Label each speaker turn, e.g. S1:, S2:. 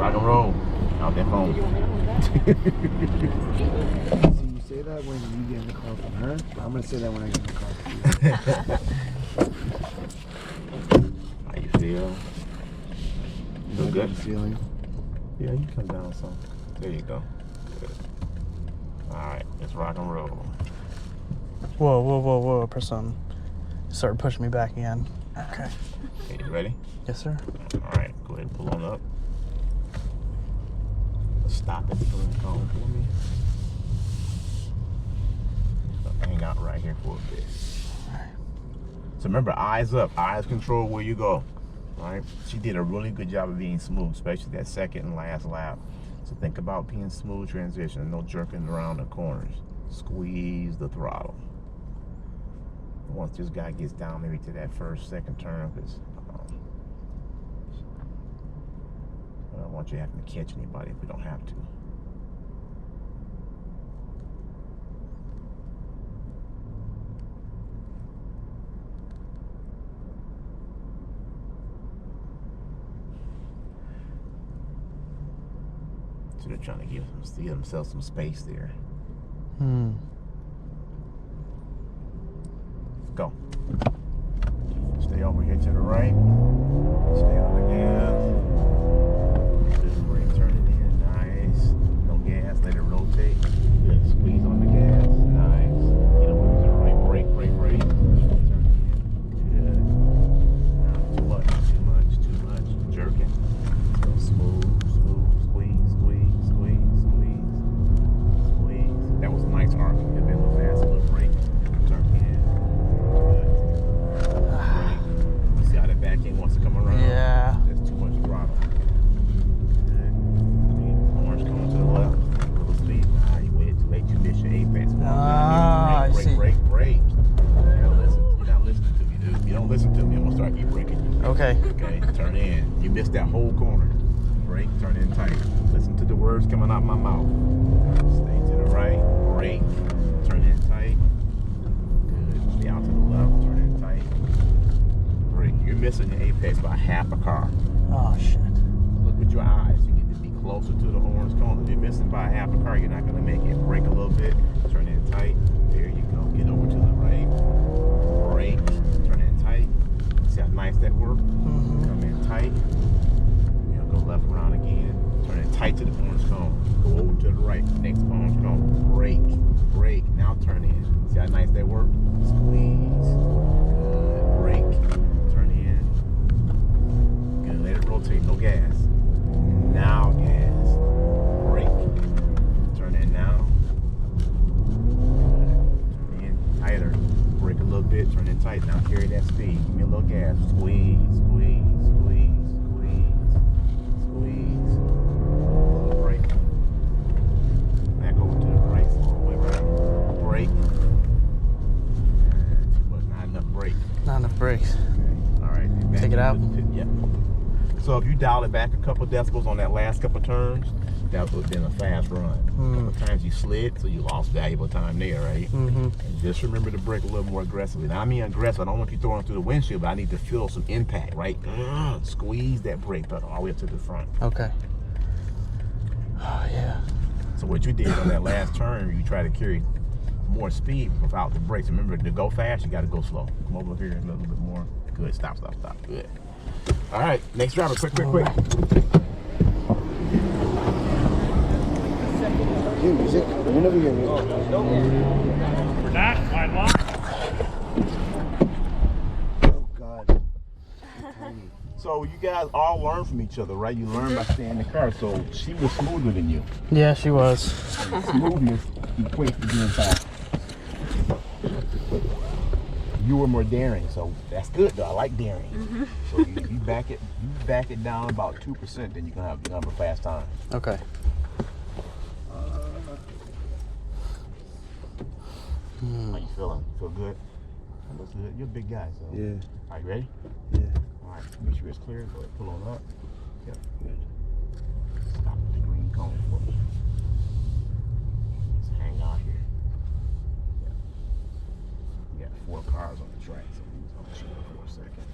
S1: Rock and roll. Out that phone.
S2: Did you want me to hold that?
S3: So you say that when you get in the car from her? I'm gonna say that when I get in the car from you.
S1: How you feel? You feel good?
S3: Feeling.
S1: Yeah, you come down some. There you go. Good. Alright, let's rock and roll.
S4: Whoa, Person. Started pushing me back again. Okay.
S1: Okay, you ready?
S4: Yes, sir.
S1: Alright, go ahead and pull on up. Stop at the cone for me. Hang out right here for a bit.
S4: Alright.
S1: So remember, eyes up, eyes control where you go. Right? She did a really good job of being smooth, especially that second and last lap. So think about being smooth transition, no jerking around the corners. Squeeze the throttle. Once this guy gets down maybe to that first, second turn, because I don't want you having to catch anybody if we don't have to. So they're trying to give themselves some space there. Go. Stay over here to the right. Stay on the gas. Good brake, turn it in. Nice. No gas. Let it rotate. Good. Squeeze on the gas. Nice. Get over to the right. Brake. Turn it in. Good. Not too much. Jerking. So smooth. Squeeze. That was a nice arc. Could have been a little fast, a little brake. Turn in. You see how that back end wants to come around?
S4: Yeah.
S1: That's too much throttle. Good. Orange coming to the left. A little speed. Nah, you waited too late. You missed your apex.
S4: I see.
S1: Brake. You're not listening to me, dude. If you don't listen to me, I'm gonna start keep braking you.
S4: Okay.
S1: Okay, turn in. You missed that whole corner. Brake, turn in tight. Listen to the words coming out my mouth. Stay to the right. Brake, turn in tight. Good. Stay out to the left. Turn in tight. Brake. You're missing your apex by half a car.
S4: Oh, shit.
S1: Look with your eyes. You need to be closer to the orange cone. If you're missing by half a car, you're not going to make it. Brake a little bit. Turn in tight. There you go. Get over to the right. Brake. Turn in tight. See how nice that worked? Come in tight. We'll go left around again. Turn it tight to the orange cone. Go over to the right. Next orange cone. Brake. Now turn in. See how nice that worked? Squeeze. Good. Brake. Turn in. Good. Let it rotate. No gas. Now gas. Brake. Turn in now. Good. Turn in tighter. Brake a little bit. Turn in tight. Now carry that speed. Give me a little gas. Squeeze. Brake. Back over to the right. All the way around. Brake. Too much. Not enough brake.
S4: Not enough brakes.
S1: Okay. All right.
S4: Take it out?
S1: Yeah. So if you dial it back a couple decibels on that last couple turns, that would have been a fast run. A couple times you slid, so you lost valuable time there, right? And just remember to brake a little more aggressively. Now, I mean aggressive. I don't want you throwing through the windshield, but I need to feel some impact, right? Squeeze that brake pedal all the way up to the front.
S4: Okay. Oh, yeah.
S1: So what you did on that last turn, you try to carry more speed without the brakes. Remember, to go fast, you got to go slow. Come over here a little bit more. Good. Stop. Good. All right. Next driver. Quick.
S3: Hear music? You never hear music.
S5: For that, wide lock.
S3: Oh, God.
S1: So you guys all learn from each other, right? You learn by staying in the car. So she was smoother than you.
S4: Yeah, she was.
S1: Smoothness equates to being fast. You were more daring, so that's good though. I like daring. So you back it down about 2%, then you can have a fast time.
S4: Okay.
S1: How you feeling? Feel good? That looks good. You're a big guy, so.
S3: Yeah.
S1: Are you ready?
S3: Yeah.
S1: All right. Make sure it's clear. Go ahead, pull on up. Yep. Good. Stop at the green cone for me. Just hang out here. Yeah. You got 4 cars on the track, so we was gonna chill for a second.